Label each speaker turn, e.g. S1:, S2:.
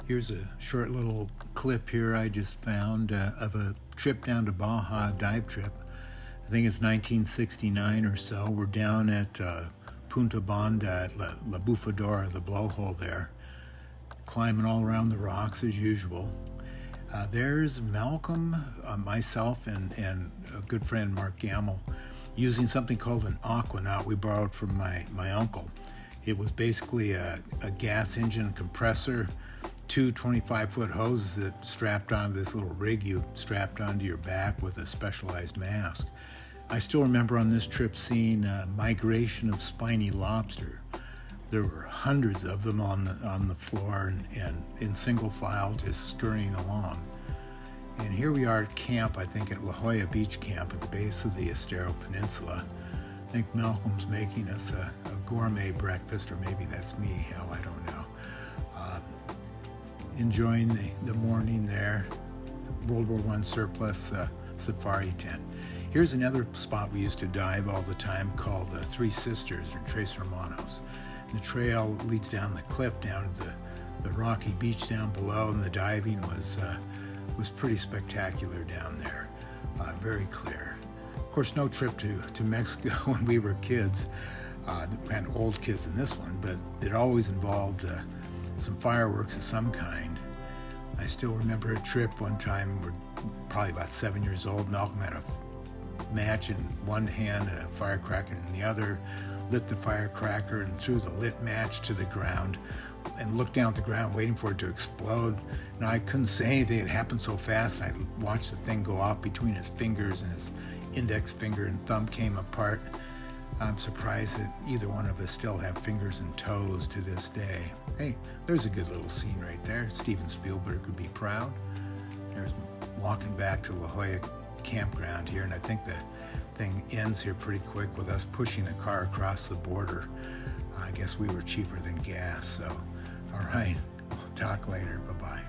S1: Here's a short little clip here I just found of a trip down to Baja, dive trip. I think it's 1969 or so. We're down at Punta Banda at La Bufadora, the blowhole there, climbing all around the rocks as usual. There's Malcolm, myself, and a good friend, Mark Gammel, using something called an Aquanaut we borrowed from my uncle. It was basically a gas engine compressor, two 25-foot hoses that strapped onto this little rig you strapped onto your back with a specialized mask. I still remember on this trip seeing a migration of spiny lobster. There were hundreds of them on the floor and in single file just scurrying along. And here we are at camp, I think at Jolla Beach Camp at the base of the Estero Peninsula. I think Malcolm's making us a gourmet breakfast, or maybe that's me, hell, I don't know. Enjoying the morning there. World War I surplus safari tent. Here's another spot we used to dive all the time called Three Sisters, or Tres Hermanos. The trail leads down the cliff down to the rocky beach down below, and the diving was pretty spectacular down there, very clear. Of course, no trip to Mexico when we were kids, kind of old kids in this one, but it always involved some fireworks of some kind. I still remember a trip one time, we're probably about 7 years old. Malcolm had a match in one hand, a firecracker in the other, lit the firecracker and threw the lit match to the ground and looked down at the ground waiting for it to explode. And I couldn't say anything, it happened so fast. I watched the thing go off between his fingers, and his index finger and thumb came apart. I'm surprised that either one of us still have fingers and toes to this day. Hey, there's a good little scene right there. Steven Spielberg would be proud. There's walking back to La Jolla campground here, and I think the thing ends here pretty quick with us pushing a car across the border. I guess we were cheaper than gas, so all right, we'll talk later. Bye-bye.